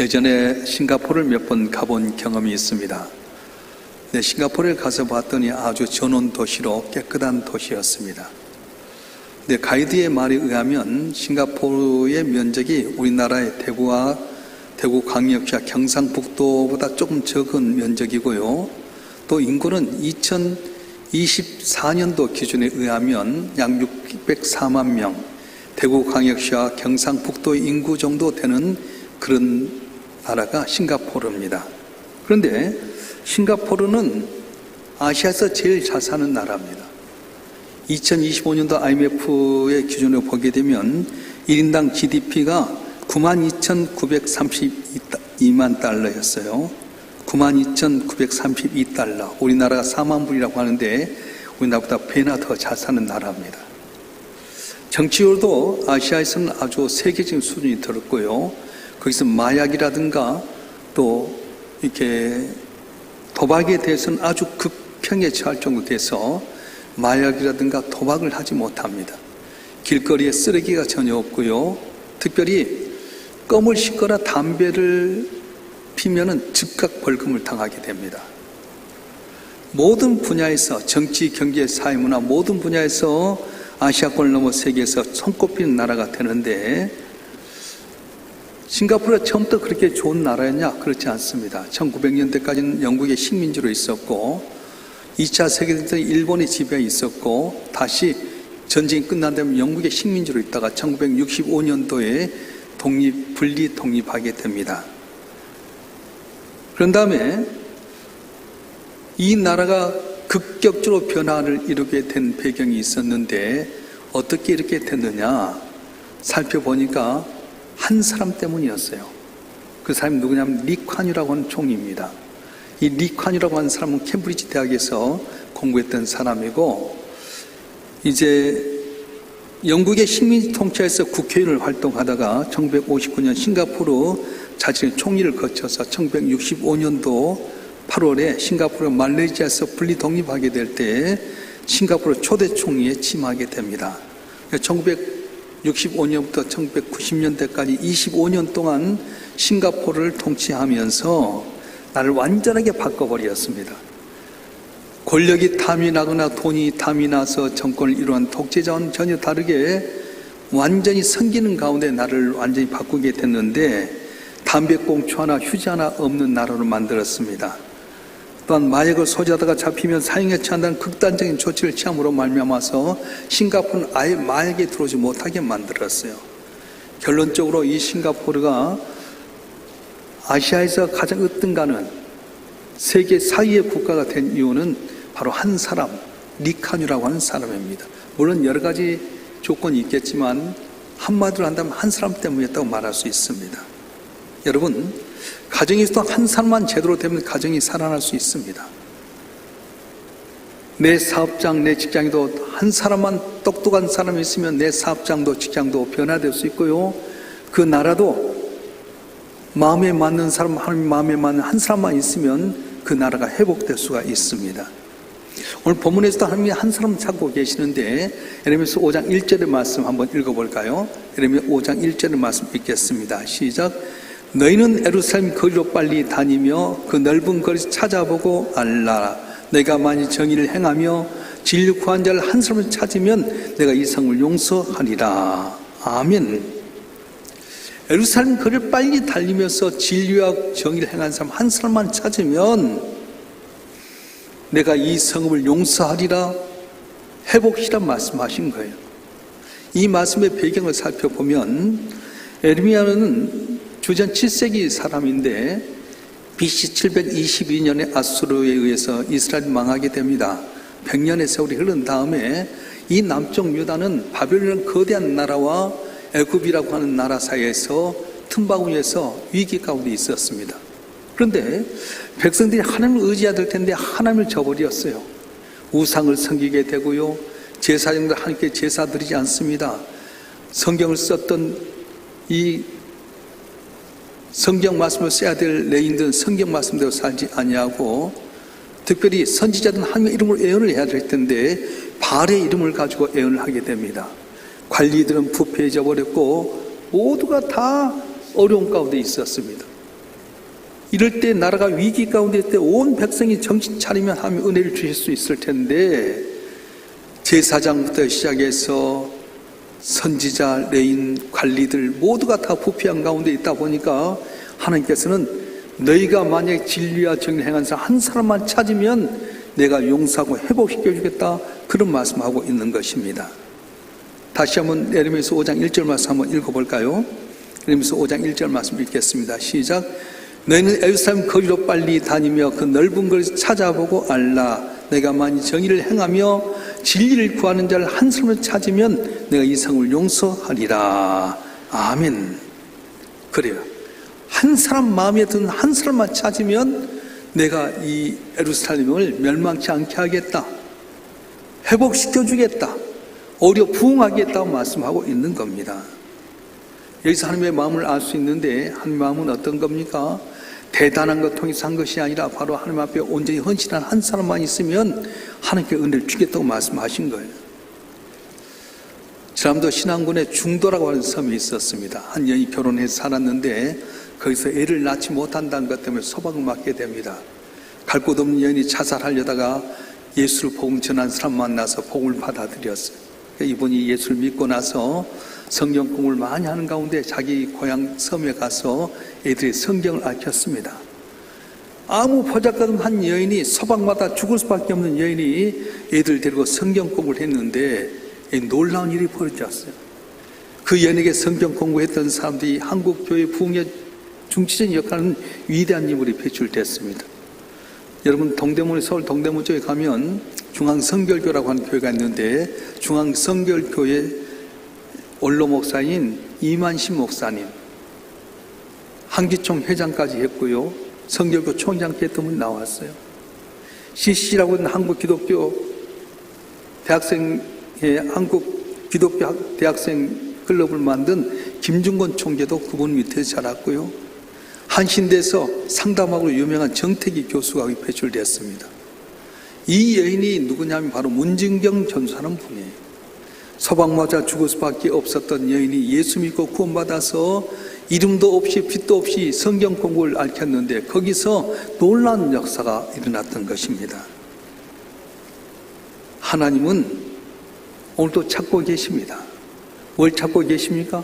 예전에 싱가포르를 몇 번 가본 경험이 있습니다. 네, 싱가포르에 가서 봤더니 아주 전원 도시로 깨끗한 도시였습니다. 네, 가이드의 말에 의하면 싱가포르의 면적이 우리나라의 대구 광역시와 경상북도보다 조금 적은 면적이고요. 또 인구는 2024년도 기준에 의하면 약 604만 명, 대구 광역시와 경상북도의 인구 정도 되는 그런 나라가 싱가포르입니다. 그런데 싱가포르는 아시아에서 제일 잘 사는 나라입니다. 2025년도 IMF의 기준으로 보게 되면 1인당 GDP가 92,932만 달러였어요. 92,932달러. 우리나라가 4만 불이라고 하는데 우리나라보다 배나 더 잘 사는 나라입니다. 정치적으로도 아시아에서는 아주 세계적인 수준이 들었고요. 거기서 마약이라든가 또 이렇게 도박에 대해서는 아주 극형에 처할 정도 돼서 마약이라든가 도박을 하지 못합니다. 길거리에 쓰레기가 전혀 없고요. 특별히 껌을 씹거나 담배를 피면은 즉각 벌금을 당하게 됩니다. 모든 분야에서 정치, 경제, 사회문화 모든 분야에서 아시아권을 넘어 세계에서 손꼽히는 나라가 되는데 싱가포르가 처음부터 그렇게 좋은 나라였냐? 그렇지 않습니다. 1900년대까지는 영국의 식민지로 있었고 2차 세계대전 때 일본의 지배에 있었고 다시 전쟁이 끝난 다음에 영국의 식민지로 있다가 1965년도에 분리 독립하게 됩니다. 그런 다음에 이 나라가 급격적으로 변화를 이루게 된 배경이 있었는데 어떻게 이렇게 됐느냐 살펴보니까 한 사람 때문이었어요. 그 사람이 누구냐면 리콴유라고 하는 총리입니다. 이 리콴유라고 하는 사람은 캠브리지 대학에서 공부했던 사람이고 이제 영국의 식민지 통치에서 국회의원을 활동하다가 1959년 싱가포르 자신의 총리를 거쳐서 1965년도 8월에 싱가포르가 말레이시아에서 분리 독립하게 될 때 싱가포르 초대 총리에 취임하게 됩니다. 1965년부터 1990년대까지 25년 동안 싱가포르를 통치하면서 나를 완전하게 바꿔버렸습니다. 권력이 탐이 나거나 돈이 탐이 나서 정권을 이루한 독재자와는 전혀 다르게 완전히 섬기는 가운데 나를 완전히 바꾸게 됐는데 담배꽁초 하나 휴지 하나 없는 나라로 만들었습니다. 또한 마약을 소지하다가 잡히면 사형에 처한다는 극단적인 조치를 취함으로 말미암아서 싱가포르는 아예 마약에 들어오지 못하게 만들었어요. 결론적으로 이 싱가포르가 아시아에서 가장 으뜸가는 세계 4위의 국가가 된 이유는 바로 한 사람, 리콴유라고 하는 사람입니다. 물론 여러 가지 조건이 있겠지만 한마디로 한다면 한 사람 때문이었다고 말할 수 있습니다. 여러분, 가정에서도 한 사람만 제대로 되면 가정이 살아날 수 있습니다. 내 사업장, 내 직장에도 한 사람만 똑똑한 사람이 있으면 내 사업장도 직장도 변화될 수 있고요. 그 나라도 마음에 맞는 사람, 하나님 마음에 맞는 한 사람만 있으면 그 나라가 회복될 수가 있습니다. 오늘 본문에서도 하나님이 한 사람 찾고 계시는데 예레미야서 5장 1절의 말씀 한번 읽어볼까요? 예레미야 5장 1절의 말씀 읽겠습니다. 시작. 너희는 예루살렘 거리로 빨리 다니며 그 넓은 거리에서 찾아보고 알라. 내가 만일 정의를 행하며 진리 구한 자를 한 사람을 찾으면 내가 이 성을 용서하리라. 아멘. 예루살렘 거리를 빨리 달리면서 진리와 정의를 행한 사람 한 사람만 찾으면 내가 이 성읍을 용서하리라, 회복시라 말씀하신 거예요. 이 말씀의 배경을 살펴보면 에르미야는 주전 7세기 사람인데 BC 722년에 아수르에 의해서 이스라엘이 망하게 됩니다. 100년의 세월이 흐른 다음에 이 남쪽 유다는 바벨론이라는 거대한 나라와 애굽이라고 하는 나라 사이에서 틈바구니에서 위기 가운데 있었습니다. 그런데 백성들이 하나님을 의지해야 될 텐데 하나님을 저버렸어요. 우상을 섬기게 되고요. 제사장들 하나님께 제사 드리지 않습니다. 성경을 썼던 이 성경 말씀을 써야 될 레인들은 성경 말씀대로 살지 아니하고 특별히 선지자들은 하나님의 이름으로 예언을 해야 될 텐데 바알의 이름을 가지고 예언을 하게 됩니다. 관리들은 부패해져 버렸고 모두가 다 어려운 가운데 있었습니다. 이럴 때 나라가 위기 가운데 있을 때 온 백성이 정신 차리면 하면 은혜를 주실 수 있을 텐데, 제사장부터 시작해서 선지자, 레인, 관리들 모두가 다 부패한 가운데 있다 보니까 하나님께서는 너희가 만약 진리와 정의를 행한 사람 한 사람만 찾으면 내가 용서하고 회복시켜주겠다, 그런 말씀하고 있는 것입니다. 다시 한번 예레미야서 5장 1절 말씀 한번 읽어볼까요? 예레미야서 5장 1절 말씀 읽겠습니다. 시작. 너희는 예루살렘 거리로 빨리 다니며 그 넓은 거리에서 찾아보고 알라. 내가 만일 정의를 행하며 진리를 구하는 자를 한 사람을 찾으면 내가 이 성을 용서하리라. 아멘. 그래요. 한 사람 마음에 드는 한 사람만 찾으면 내가 이 예루살렘을 멸망치 않게 하겠다, 회복시켜주겠다, 오히려 부흥하겠다고 말씀하고 있는 겁니다. 여기서 하나님의 마음을 알 수 있는데, 하나님의 마음은 어떤 겁니까? 대단한 것 통해서 한 것이 아니라 바로 하나님 앞에 온전히 헌신한 한 사람만 있으면 하나님께 은혜를 주겠다고 말씀하신 거예요. 지난번도 신안군에 중도라고 하는 섬이 있었습니다. 한 여인이 결혼해서 살았는데 거기서 애를 낳지 못한다는 것 때문에 소박을 맞게 됩니다. 갈 곳 없는 여인이 자살하려다가 예수를 복음 전한 사람 만나서 복음을 받아들였어요. 이분이 예수를 믿고 나서 성경 공부를 많이 하는 가운데 자기 고향 섬에 가서 애들이 성경을 알렸습니다. 아무 보잘것없는 한 여인이, 소박마다 죽을 수밖에 없는 여인이 애들 데리고 성경 공부를 했는데 놀라운 일이 벌어졌어요. 그 여인에게 성경 공부했던 사람들이 한국 교회 부흥의 중치적인 역할은 위대한 인물이 배출됐습니다. 여러분, 동대문, 서울 동대문 쪽에 가면 중앙성결교라고 하는 교회가 있는데, 중앙성결교회 원로 목사인 이만신 목사님, 한기총 회장까지 했고요, 성결교 총장께 했던 분이 나왔어요. CC라고 하는 한국 기독교 대학생, 한국 기독교 대학생 클럽을 만든 김중건 총재도 그분 밑에서 자랐고요, 한신대에서 상담학으로 유명한 정태기 교수가 배출됐습니다. 이 여인이 누구냐면 바로 문진경 전사라는 분이에요. 소박맞아 죽을 수밖에 없었던 여인이 예수 믿고 구원받아서 이름도 없이 빛도 없이 성경 공부를 앓혔는데 거기서 놀라운 역사가 일어났던 것입니다. 하나님은 오늘도 찾고 계십니다. 뭘 찾고 계십니까?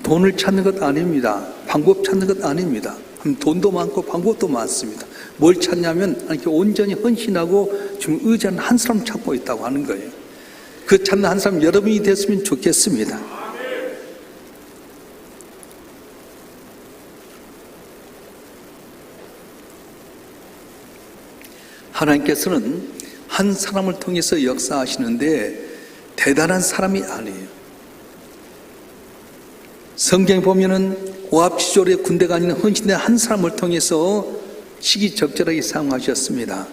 돈을 찾는 것 아닙니다. 방법 찾는 것 아닙니다. 돈도 많고 방법도 많습니다. 뭘 찾냐면 이렇게 온전히 헌신하고 지금 의지하는 한 사람 찾고 있다고 하는 거예요. 그 찾는 한 사람 여러분이 됐으면 좋겠습니다. 하나님께서는 한 사람을 통해서 역사하시는데 대단한 사람이 아니에요. 성경에 보면은 오합지졸의 군대가 아닌 헌신된 한 사람을 통해서 시기적절하게 사용하셨습니다.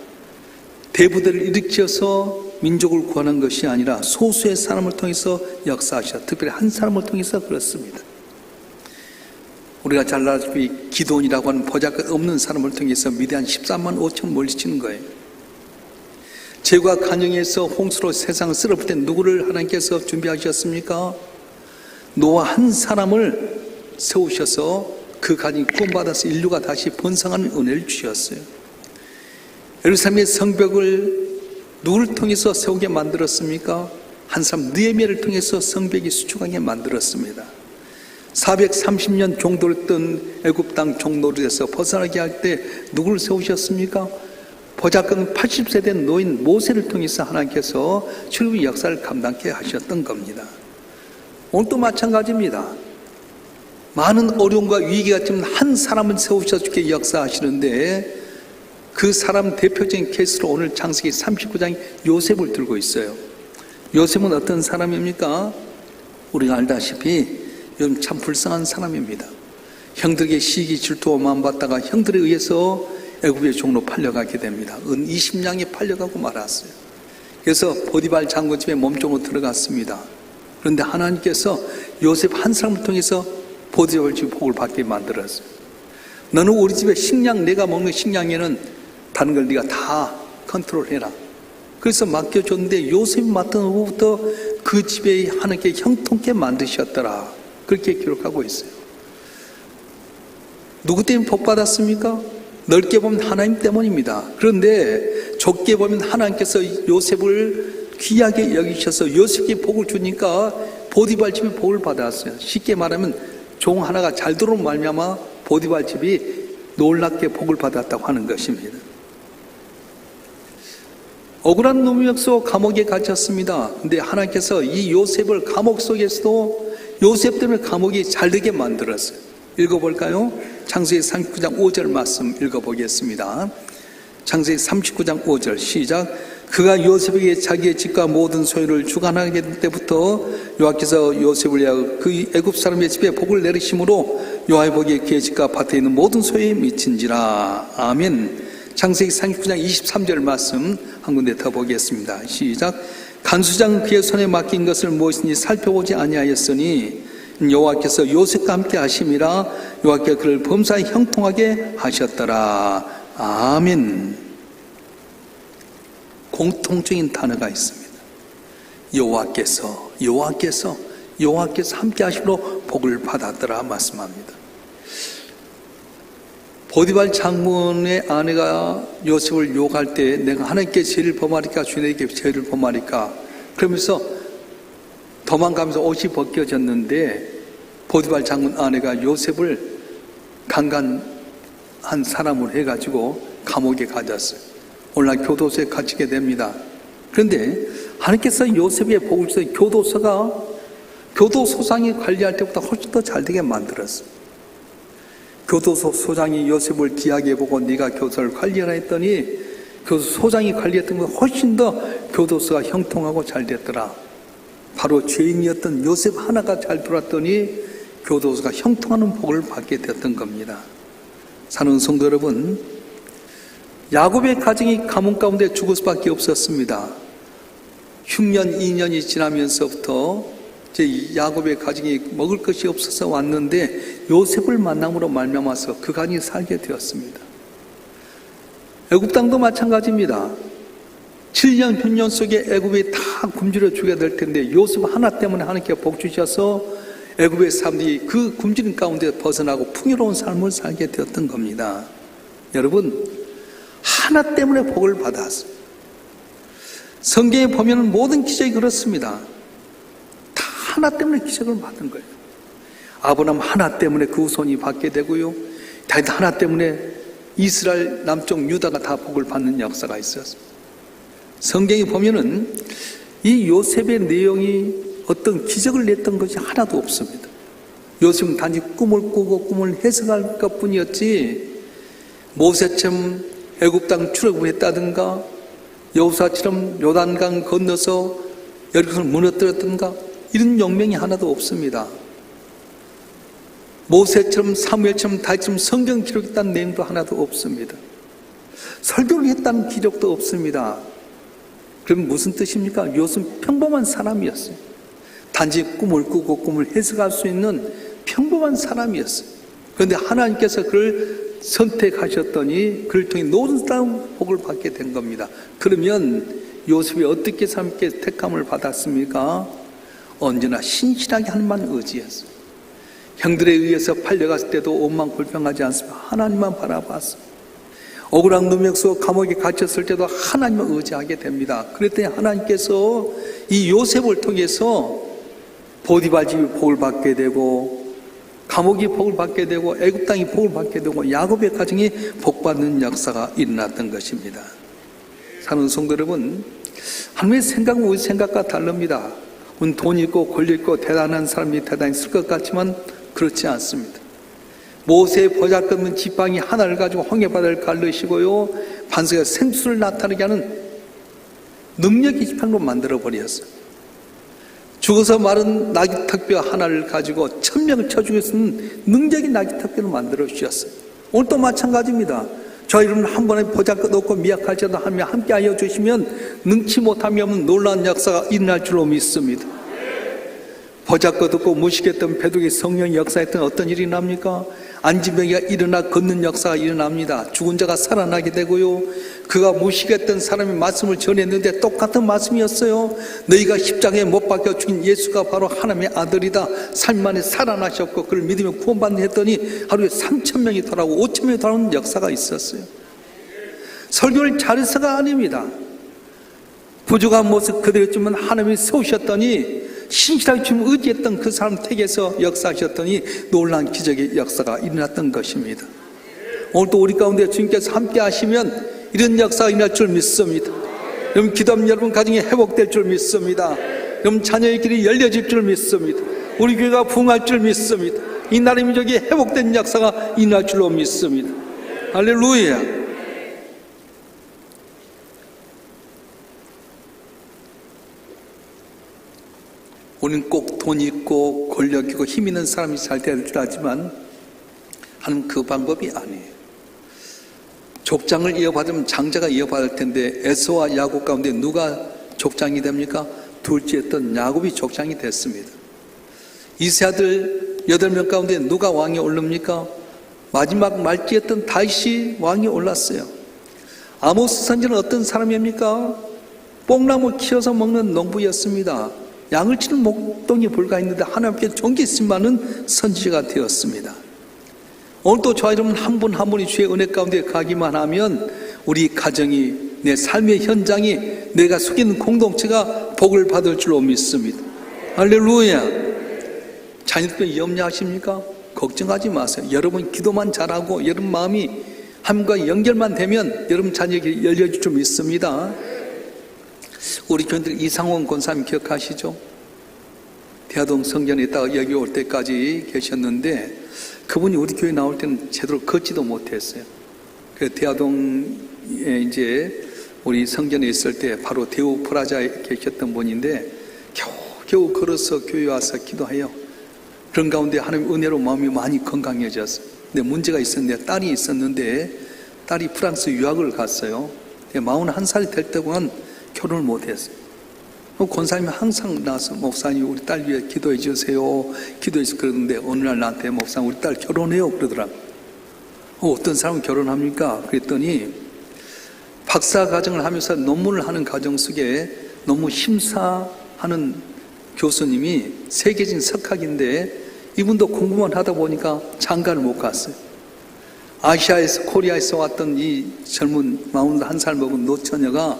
대부대를 일으켜서 민족을 구하는 것이 아니라 소수의 사람을 통해서 역사하셨다. 특별히 한 사람을 통해서 그렇습니다. 우리가 잘 알다시피 기돈이라고 하는 보잘것 없는 사람을 통해서 미대한 13만 5천 몰리치는 거예요. 죄가 간영해서 홍수로 세상을 쓸어볼 때 누구를 하나님께서 준비하셨습니까? 노아 한 사람을 세우셔서 그 가정이 구원받아서 인류가 다시 번성하는 은혜를 주셨어요. 예루살렘의 성벽을 누구를 통해서 세우게 만들었습니까? 한 사람 느헤미야를 통해서 성벽이 수축하게 만들었습니다. 430년 종도를 했던 애굽 땅 종노릇에서 벗어나게 할 때 누구를 세우셨습니까? 보잘것 80세 된 노인 모세를 통해서 하나님께서 출애굽의 역사를 감당케 하셨던 겁니다. 오늘도 마찬가지입니다. 많은 어려움과 위기가 있지만 한 사람을 세우셔서 주께 역사하시는데 그 사람 대표적인 케이스로 오늘 창세기 39장에 요셉을 들고 있어요. 요셉은 어떤 사람입니까? 우리가 알다시피 요즘 참 불쌍한 사람입니다. 형들에게 시기 질투와 마음받다가 형들에 의해서 애굽의 종로 팔려가게 됩니다. 은 20냥에 팔려가고 말았어요. 그래서 보디발 장군 집에 몸종으로 들어갔습니다. 그런데 하나님께서 요셉 한 사람을 통해서 보디발 집 복을 받게 만들었어요. 너는 우리 집에 식량, 내가 먹는 식량에는 다른 걸 네가 다 컨트롤해라. 그래서 맡겨줬는데 요셉이 맡은 후부터 그 집에 하나님께 형통케 만드셨더라. 그렇게 기록하고 있어요. 누구 때문에 복 받았습니까? 넓게 보면 하나님 때문입니다. 그런데 좁게 보면 하나님께서 요셉을 귀하게 여기셔서 요셉에게 복을 주니까 보디발 집이 복을 받았어요. 쉽게 말하면 종 하나가 잘 들어온 말미암아 보디발 집이 놀랍게 복을 받았다고 하는 것입니다. 억울한 노미역소 감옥에 갇혔습니다. 근데 하나님께서 이 요셉을 감옥 속에서도 요셉 때문에 감옥이 잘 되게 만들었어요. 읽어볼까요? 창세기 39장 5절 말씀 읽어보겠습니다. 창세기 39장 5절 시작. 그가 요셉에게 자기의 집과 모든 소유를 주관하게 될 때부터 여호와께서 요셉을 위하여 그 애굽 사람의 집에 복을 내리심으로 여호와의 복이 그의 집과 밭에 있는 모든 소유에 미친지라. 아멘. 창세기 39장 23절 말씀 한 군데 더 보겠습니다. 시작. 간수장은 그의 손에 맡긴 것을 무엇인지 살펴보지 아니하였으니 여호와께서 요셉과 함께 하심이라. 여호와께서 그를 범사에 형통하게 하셨더라. 아멘. 공통적인 단어가 있습니다. 여호와께서 함께 하심으로 복을 받았더라 말씀합니다. 보디발 장군의 아내가 요셉을 욕할 때 내가 하나님께 죄를 범하리까 주님께 죄를 범하리까 그러면서 도망가면서 옷이 벗겨졌는데 보디발 장군 아내가 요셉을 강간한 사람으로 해가지고 감옥에 가졌어요. 오늘날 교도소에 갇히게 됩니다. 그런데 하나님께서 요셉의 복을 주셔서 교도소장이 관리할 때보다 훨씬 더 잘되게 만들었어요. 교도소 소장이 요셉을 귀하게 보고 네가 교도소를 관리하라 했더니 소장이 관리했던 것보다 훨씬 더 교도소가 형통하고 잘 됐더라. 바로 죄인이었던 요셉 하나가 잘 돌았더니 교도소가 형통하는 복을 받게 되었던 겁니다. 사는 성도 여러분, 야곱의 가정이 가뭄 가운데 죽을 수밖에 없었습니다. 흉년 2년이 지나면서부터 이제 야곱의 가정이 먹을 것이 없어서 왔는데 요셉을 만남으로 말미암아서 그 가정이 살게 되었습니다. 애굽 땅도 마찬가지입니다. 7년 흉년 속에 애굽이 다 굶주려 죽게 될 텐데 요셉 하나 때문에 하나님께 복 주셔서 애굽의 사람들이 그 굶주림 가운데 벗어나고 풍요로운 삶을 살게 되었던 겁니다. 여러분, 하나 때문에 복을 받았어요. 성경에 보면 모든 기적이 그렇습니다. 다 하나 때문에 기적을 받은 거예요. 아브라함 하나 때문에 그 후손이 받게 되고요. 다윗 하나 때문에 이스라엘 남쪽 유다가 다 복을 받는 역사가 있었습니다. 성경에 보면은 이 요셉의 내용이 어떤 기적을 냈던 것이 하나도 없습니다. 요셉은 단지 꿈을 꾸고 꿈을 해석할 것뿐이었지 모세처럼 애굽 땅 출애굽했다든가 여호수아처럼 요단강 건너서 여리고를 무너뜨렸던가 이런 용명이 하나도 없습니다. 모세처럼 사무엘처럼 다윗처럼 성경 기록했다는 내용도 하나도 없습니다. 설교를 했다는 기록도 없습니다. 그럼 무슨 뜻입니까? 요셉은 평범한 사람이었어요. 단지 꿈을 꾸고 꿈을 해석할 수 있는 평범한 사람이었어요. 그런데 하나님께서 그를 선택하셨더니 그를 통해 모든 사람 복을 받게 된 겁니다. 그러면 요셉이 어떻게 하나님께 택함을 받았습니까? 언제나 신실하게 하나님만 의지했어요. 형들에 의해서 팔려갔을 때도 원망불평하지 않습니다. 하나님만 바라봤어요. 억울한 누명서 감옥에 갇혔을 때도 하나님을 의지하게 됩니다. 그랬더니 하나님께서 이 요셉을 통해서 보디발 집이 복을 받게 되고 감옥이 복을 받게 되고 애굽 땅이 복을 받게 되고 야곱의 가정이 복받는 역사가 일어났던 것입니다. 사는 성도 여러분, 하나님의 생각은 우리 생각과 다릅니다. 우리는 돈 있고 권리 있고 대단한 사람이 대단히 있을 것 같지만 그렇지 않습니다. 모세의 보잘것없는 지팡이 하나를 가지고 홍해바다를 갈르시고요 반석에 생수를 나타나게 하는 능력의 지팡이로 만들어버렸어요. 죽어서 마른 나귀턱뼈 하나를 가지고 1000명을 쳐 죽일 수 있는 능력의 나귀턱뼈를 만들어 주셨어요. 오늘도 마찬가지입니다. 저희는 한 번에 보잘것 없고 미약할지라도 하나님이 함께하여 주시면 능치 못함이 없는 놀라운 역사가 일어날 줄로 믿습니다. 보잘것 없고 무식했던 베드로의 성령이 역사했던 어떤 일이 납니까? 안진병이가 일어나 걷는 역사가 일어납니다. 죽은 자가 살아나게 되고요. 그가 무식했던 사람이 말씀을 전했는데 똑같은 말씀이었어요. 너희가 십자가에 못 박혀 죽인 예수가 바로 하나님의 아들이다. 3일 만에 살아나셨고 그를 믿으면 구원받는 했더니 하루에 3,000명이 돌아오고 5,000명이 돌아오는 역사가 있었어요. 설교를 잘해서가 아닙니다. 부족한 모습 그대로였지만 하나님이 세우셨더니 신실하게 주님 의지했던 그 사람 택에서 역사하셨더니 놀라운 기적의 역사가 일어났던 것입니다. 오늘도 우리 가운데 주님께서 함께 하시면 이런 역사가 일어날 줄 믿습니다. 여러분 기도하면 여러분 가정이 회복될 줄 믿습니다. 여러분 자녀의 길이 열려질 줄 믿습니다. 우리 교회가 부흥할 줄 믿습니다. 이 나라의 민족이 회복된 역사가 일어날 줄로 믿습니다. 할렐루야. 우리는 꼭 돈 있고 권력 있고 힘 있는 사람이 잘 될 줄 알지만 하나님 그 방법이 아니에요. 족장을 이어받으면 장자가 이어받을 텐데 에서와 야곱 가운데 누가 족장이 됩니까? 둘째였던 야곱이 족장이 됐습니다. 이세 아들 8명 가운데 누가 왕에 오릅니까? 마지막 말지였던 다윗이 왕에 올랐어요. 아모스 선지는 어떤 사람입니까? 뽕나무 키워서 먹는 농부였습니다. 양을 치는 목동이 불과했는데 하나님께 존귀심 많은 선지자가 되었습니다. 오늘도 저와 여러분 한 분 한 분이 주의 은혜 가운데 가기만 하면 우리 가정이 내 삶의 현장이 내가 속인 공동체가 복을 받을 줄로 믿습니다. 할렐루야. 자녀들 염려하십니까? 걱정하지 마세요. 여러분 기도만 잘하고 여러분 마음이 하나님과 연결만 되면 여러분 자녀에게 열려줄 줄 믿습니다. 우리 교인들 이상원 권사님 기억하시죠? 대하동 성전에 있다가 여기 올 때까지 계셨는데 그분이 우리 교회 나올 때는 제대로 걷지도 못했어요. 그 대하동에 이제 우리 성전에 있을 때 바로 대우 프라자에 계셨던 분인데 겨우 걸어서 교회 와서 기도해요. 그런 가운데 하나님 은혜로 마음이 많이 건강해졌어요. 근데 문제가 있었는데 딸이 있었는데 딸이 프랑스 유학을 갔어요. 41살이 될 때만 결혼을 못했어요. 권사님이 항상 나와서 목사님 우리 딸 위해 기도해 주세요. 기도해 주세요. 그러는데 어느 날 나한테 목사님 우리 딸 결혼해요 그러더라고요. 어떤 사람은 결혼합니까? 그랬더니 박사 과정을 하면서 논문을 하는 과정 속에 너무 심사하는 교수님이 세계적인 석학인데 이분도 공부만 하다 보니까 장가를 못 갔어요. 아시아에서 코리아에서 왔던 이 젊은 41살 먹은 노처녀가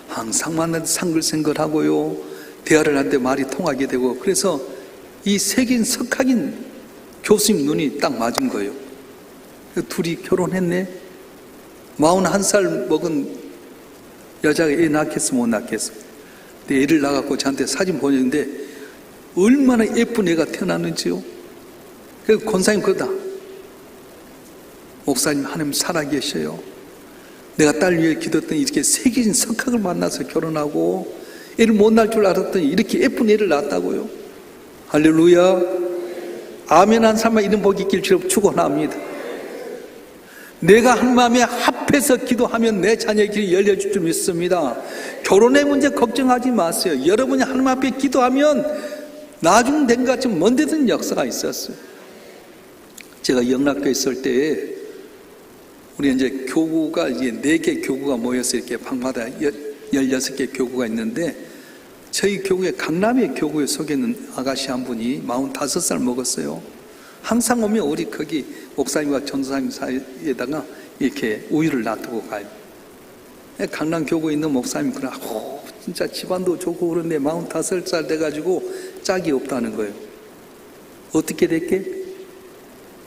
항상 만나도 상글생글하고요. 대화를 할 때 말이 통하게 되고 그래서 이 세계인 석학인 교수님 눈이 딱 맞은 거예요. 둘이 결혼했네. 41살 먹은 여자가 애 낳겠어 못 낳겠어. 근데 애를 낳았고 저한테 사진 보냈는데 얼마나 예쁜 애가 태어났는지요. 그래서 권사님 그러다 목사님 하나님 살아계셔요. 내가 딸 위해 기도했더니 이렇게 세계적인 석학을 만나서 결혼하고 애를 못 낳을 줄 알았더니 이렇게 예쁜 애를 낳았다고요. 할렐루야. 아멘 한 사람만 이런 복이 있길 주로 축원합니다. 내가 한 마음에 합해서 기도하면 내 자녀의 길이 열려줄 줄 믿습니다. 결혼의 문제 걱정하지 마세요. 여러분이 하나님 앞에 기도하면 나중 된 것 같지만 먼 데든 역사가 있었어요. 제가 영락교에 있을 때 우리 이제 교구가 이제 4개 교구가 모여서 이렇게 방마다 16개 교구가 있는데 저희 교구에 강남의 교구에 속에 있는 아가씨 한 분이 45살 먹었어요. 항상 오면 우리 거기 목사님과 전도사님 사이에다가 이렇게 우유를 놔두고 가요. 강남 교구에 있는 목사님 그래 진짜 집안도 좋고 그런데 45살 돼가지고 짝이 없다는 거예요. 어떻게 됐게?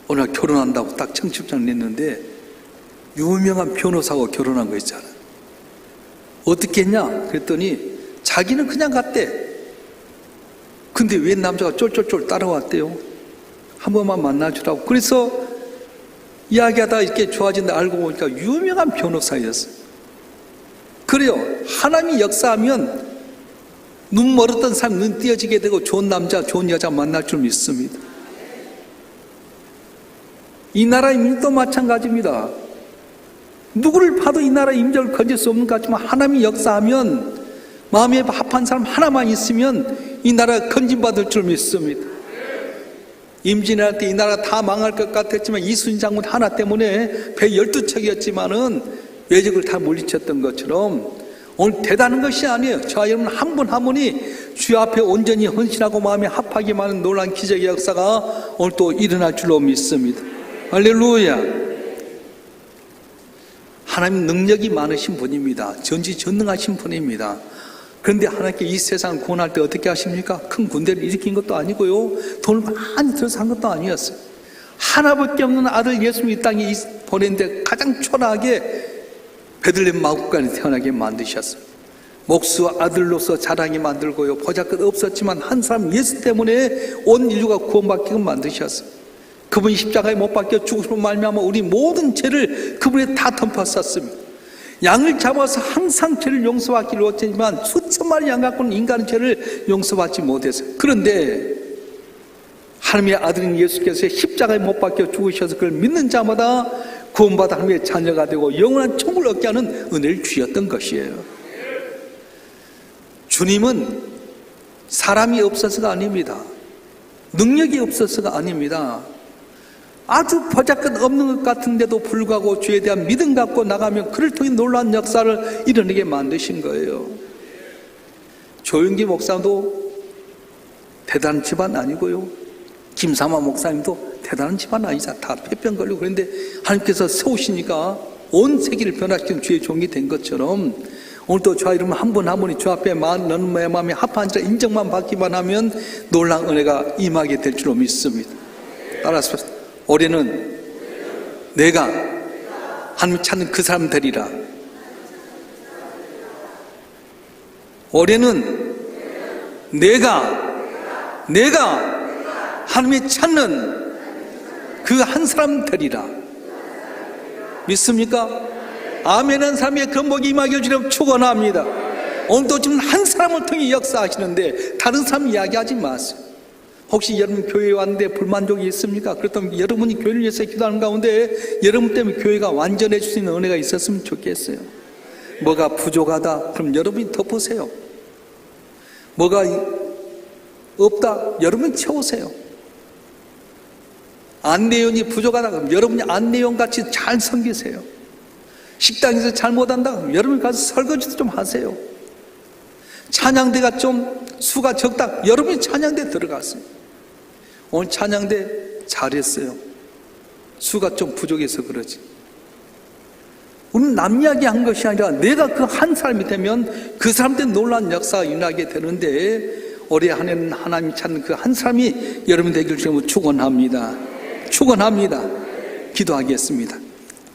오늘 결혼한다고 딱 청첩장 냈는데 유명한 변호사하고 결혼한 거 있잖아. 어떻게 했냐? 그랬더니 자기는 그냥 갔대. 근데 왜 남자가 쫄쫄쫄 따라왔대요? 한 번만 만나주라고. 그래서 이야기하다가 이렇게 좋아진다 알고 보니까 유명한 변호사였어요. 그래요. 하나님이 역사하면 눈 멀었던 사람 눈 띄어지게 되고 좋은 남자 좋은 여자 만날 줄 믿습니다. 이 나라의 민도 마찬가지입니다. 누구를 봐도 이 나라의 임재를 건질 수 없는 것 같지만 하나님이 역사하면 마음에 합한 사람 하나만 있으면 이 나라가 건진받을 줄 믿습니다. 임진왜란 때 이 나라가 다 망할 것 같았지만 이순신 장군 하나 때문에 배 12척이었지만은 외적을 다 물리쳤던 것처럼 오늘 대단한 것이 아니에요. 저와 여러분 한 분 한 분이 주 앞에 온전히 헌신하고 마음이 합하기만 하는 놀라운 기적의 역사가 오늘 또 일어날 줄로 믿습니다. 할렐루야. 하나님 능력이 많으신 분입니다. 전지전능하신 분입니다. 그런데 하나님께 이 세상을 구원할 때 어떻게 하십니까? 큰 군대를 일으킨 것도 아니고요, 돈을 많이 들여서 한 것도 아니었어요. 하나밖에 없는 아들 예수님 이 땅에 보냈는데 가장 초라하게 베들레헴 마구간에 태어나게 만드셨어요. 목수와 아들로서 자라게 만들고요, 보잘것 없었지만 한 사람 예수 때문에 온 인류가 구원받게끔 만드셨어요. 그분이 십자가에 못 박혀 죽으심으로 말미암아 우리 모든 죄를 그분에 다 덮었었습니다. 양을 잡아서 항상 죄를 용서받기를 원했지만 수천 마리 양 갖고는 인간의 죄를 용서받지 못했어요. 그런데 하나님의 아들인 예수께서 십자가에 못 박혀 죽으셔서 그걸 믿는 자마다 구원받아 하나님의 자녀가 되고 영원한 천국을 얻게 하는 은혜를 주셨던 것이에요. 주님은 사람이 없어서가 아닙니다. 능력이 없어서가 아닙니다. 아주 보잘것 없는 것 같은데도 불구하고 주에 대한 믿음 갖고 나가면 그를 통해 놀라운 역사를 이뤄내게 만드신 거예요. 조윤기 목사도 대단한 집안 아니고요, 김삼화 목사님도 대단한 집안 아니자. 다 폐병 걸리고 그런데 하나님께서 세우시니까 온 세계를 변화시키는 주의 종이 된 것처럼 오늘도 저와 여러분 한 분 한 분이 주 앞에 너는 내 마음에 합한 자 인정만 받기만 하면 놀라운 은혜가 임하게 될 줄로 믿습니다. 따라서 올해는 내가 하나님 찾는 그 사람 되리라. 올해는 내가 하나님이 찾는 그 한 사람 되리라. 믿습니까? 아멘한 사람의 건복이 임하게 해주려면 축원합니다. 오늘도 지금 한 사람을 통해 역사하시는데 다른 사람 이야기하지 마세요. 혹시 여러분 교회에 왔는데 불만족이 있습니까? 그렇다면 여러분이 교회를 위해서 기도하는 가운데 여러분 때문에 교회가 완전해질 수 있는 은혜가 있었으면 좋겠어요. 뭐가 부족하다? 그럼 여러분이 덮으세요. 뭐가 없다? 여러분이 채우세요. 안내원이 부족하다? 그럼 여러분이 안내원같이 잘 섬기세요. 식당에서 잘못한다? 그럼 여러분이 가서 설거지도 좀 하세요. 찬양대가 좀 수가 적다? 여러분이 찬양대 들어갔어요. 오늘 찬양대 잘했어요. 수가 좀 부족해서 그러지. 우리는 남 이야기한 것이 아니라 내가 그 한 사람이 되면 그 사람한테 놀라운 역사가 일어나게 되는데 올해 한 해는 하나님이 찾는 그 한 사람이 여러분 되기를 주님으로 축원합니다. 축원합니다. 기도하겠습니다.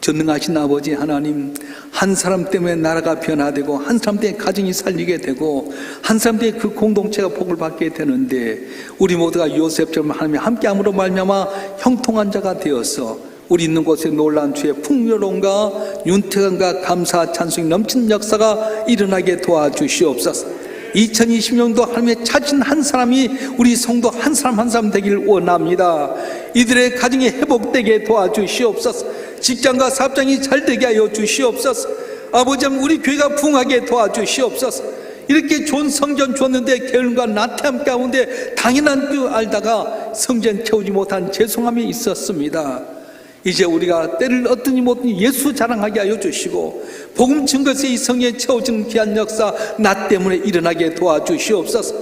전능하신 아버지 하나님, 한 사람 때문에 나라가 변화되고 한 사람 때문에 가정이 살리게 되고 한 사람 때문에 그 공동체가 복을 받게 되는데 우리 모두가 요셉처럼 하나님이 함께함으로 말미암아 형통한 자가 되어서 우리 있는 곳에 놀라운 주의 풍요로움과 윤택함과 감사 찬송이 넘치는 역사가 일어나게 도와주시옵소서. 2020년도 하나님의 찾은 한 사람이 우리 성도 한 사람 한 사람 되기를 원합니다. 이들의 가정이 회복되게 도와주시옵소서. 직장과 사업장이 잘되게 하여 주시옵소서. 아버지, 우리 교회가 부흥하게 도와주시옵소서. 이렇게 좋은 성전 줬는데 게으름과 나태함 가운데 당연한 줄 알다가 성전 채우지 못한 죄송함이 있었습니다. 이제 우리가 때를 얻든지 못든지 예수 자랑하게 하여 주시고 복음 증거에서 이 성에 채워지는 귀한 역사 나 때문에 일어나게 도와주시옵소서.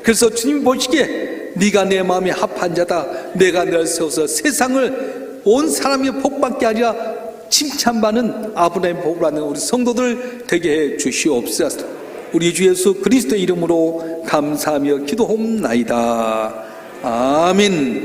그래서 주님 보시기에 네가 내 마음에 합한 자다, 내가 너를 세워서 세상을 온 사람이 복받게 하리라 칭찬받는 아브라함의 복을 받는 우리 성도들 되게 해 주시옵소서. 우리 주 예수 그리스도의 이름으로 감사하며 기도하옵나이다. 아멘.